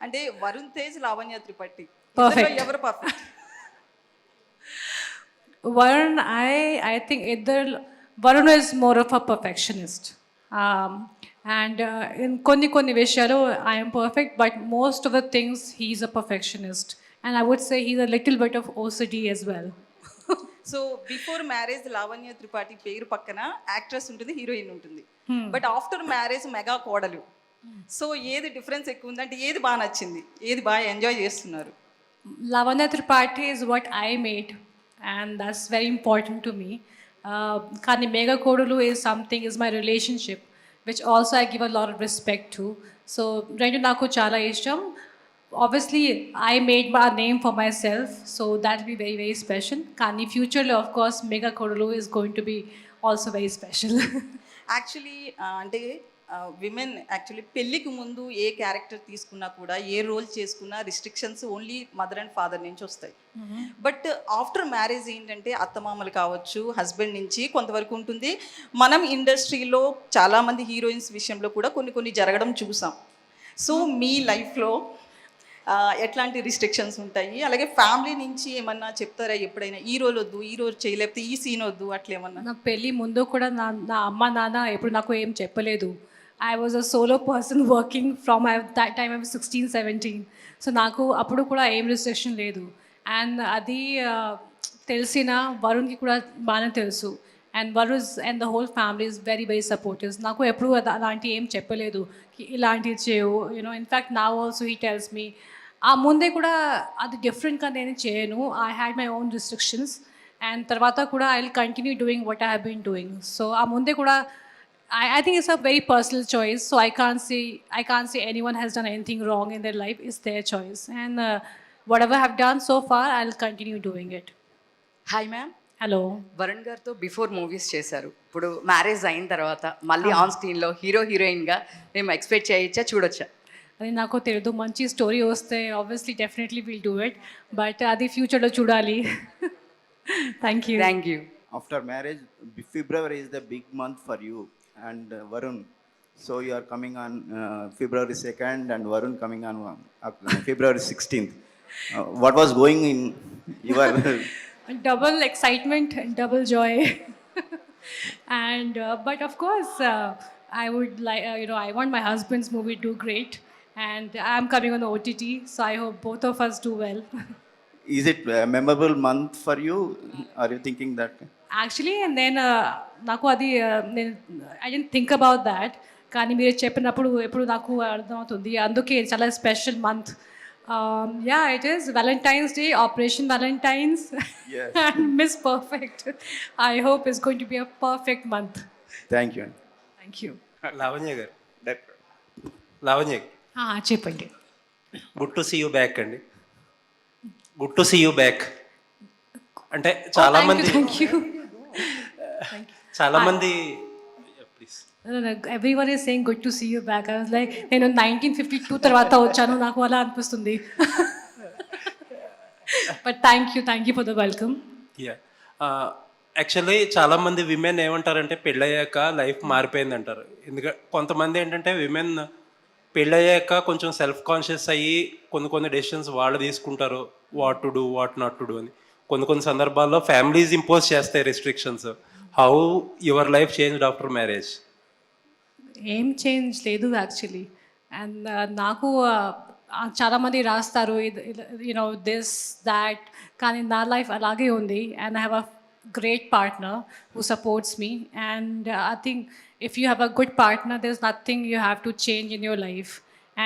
అంటే వరుణ్ తేజ్, లావణ్య త్రిపాఠి Perfect. ఇద్దరిలో ఎవరు perfect? Varun, I think either Varun is more of a perfectionist. And in konni vishayalu I am perfect, but most of the things he's a perfectionist. And I would say he's a little bit of OCD as well. So before marriage Lavanya Tripathi పేరు పక్కన actress ఉంటుంది, heroine ఉంటుంది. But after marriage mega కోడలు. So ఏది difference ఎక్కువ ఉంది అంటే ఏది బాగా నచ్చింది, ఏది బాగా ఎంజాయ్ చేస్తున్నారు? Lavanya Tripathi is what I made, and that's very important to me. Kani Mega Kodulu is something, is my relationship, which also I give a lot of respect to. So, Rendu Naku Chala Isham, obviously I made my name for myself, so that will be very, very special. Kani future, of course, Mega Kodulu is going to be also very special. Actually అంటే women actually పెళ్ళికి ముందు ఏ character తీసుకున్నా కూడా, ఏ role చేసుకున్నా restrictions only mother and father నుంచి వస్తాయి. But after marriage ఏంటంటే అత్తమామలు కావచ్చు, హస్బెండ్ నుంచి కొంతవరకు ఉంటుంది. మనం ఇండస్ట్రీలో చాలామంది హీరోయిన్స్ విషయంలో కూడా కొన్ని జరగడం చూసాం. సో మీ లైఫ్లో ఎట్లాంటి రిస్ట్రిక్షన్స్ ఉంటాయి? అలాగే ఫ్యామిలీ నుంచి ఏమన్నా చెప్తారా ఎప్పుడైనా, ఈ రోజు వద్దు, ఈ రోజు చేయలేకపోతే ఈ సీన్ వద్దు, అట్లా ఏమన్నా? నా పెళ్ళి ముందు కూడా నా అమ్మ నాన్న ఎప్పుడు నాకు ఏం చెప్పలేదు. I was a solo person working from that time I was 16-17. So నాకు అప్పుడు కూడా ఏం రిస్ట్రిక్షన్ లేదు. అండ్ అది తెలిసిన వరుణ్కి కూడా బాగానే తెలుసు. And Varun and the whole family is very very supportive. నాకు ఎప్పుడు అలాంటి ఏం చెప్పలేదు, ఇలాంటివి చేయవు. యూనో ఇన్ఫ్యాక్ట్ నా ఆల్సో హీ టెల్స్ మీ. ఆ ముందే కూడా అది డిఫరెంట్గా నేను చేయను. I had my own restrictions. And తర్వాత కూడా I will continue doing what I have been doing. So ఆ ముందే కూడా I think it's a very personal choice. So I can't say anyone has done anything wrong in their life. It's their choice. And whatever I've done so far, I'll continue doing it. Hi ma'am. Hello. Varun గారితో before movies చేశారు. ఇప్పుడు marriage అయిన తర్వాత మళ్ళీ on స్క్రీన్లో హీరోయిన్గా మేము expect చేయొచ్చా, చూడొచ్చా? అది నాకు తెలియదు. మంచి స్టోరీ వస్తే obviously definitely will do it. But అది ఫ్యూచర్లో చూడాలి. Thank you. Thank you. After marriage, February is the big month for you and Varun. So you are coming on February 2nd and Varun coming on February 16th. What was going in your Double excitement and double joy. And but of course I would like I want my husband's movie to do great, and I'm coming on the OTT, so I hope both of us do well. is it a memorable month for you? Are you thinking that? Actually, and then నాకు అది I didn't think about that. కానీ మీరు చెప్పినప్పుడు ఎప్పుడు నాకు అర్థమవుతుంది. అందుకే చాలా special month. Yeah, it is Valentine's day, operation Valentine's, and miss perfect. I hope it's going to be a perfect month. Thank you. Thank you. Lavanya garu, Lavanya చెప్పండి. Good to see you back అండి. Good to see you back. అంటే చాలామంది please, everyone is saying good to see you back. I was like, నేను 1952 తర్వాత వచ్చాను, నాకు అలా అనిపిస్తుంది. But thank you for the welcome. Yeah, actually చాలామంది విమెన్ ఏమంటారంటే పెళ్ళయ్యాక లైఫ్ మారిపోయింది అంటారు. ఎందుకంటే కొంతమంది ఏంటంటే విమెన్ పెళ్ళయ్యాక కొంచెం సెల్ఫ్ కాన్షియస్ అయ్యి కొన్ని డెసిషన్స్ వాళ్ళు తీసుకుంటారు, what to do, what not to do అని. కొన్ని సందర్భాల్లో ఫ్యామిలీస్ ఇంపోజ్ చేస్తాయి restrictions. How your life changed after marriage? ఏం చేంజ్ లేదు యాక్చువల్లీ. అండ్ నాకు చాలామంది రాస్తారు యూనో దిస్ దాట్, కానీ నా లైఫ్ అలాగే ఉంది. And I have a great partner who supports me, and I think if you have a good partner, there's nothing you have to change in your life.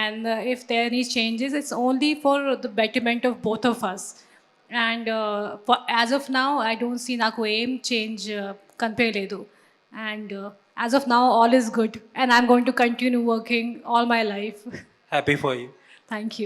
And if there are any changes, it's only for the betterment of both of us. And as of now, I don't see naku aim change kanpeledu. And as of now, all is good, and I'm going to continue working all my life. Happy for you. Thank you.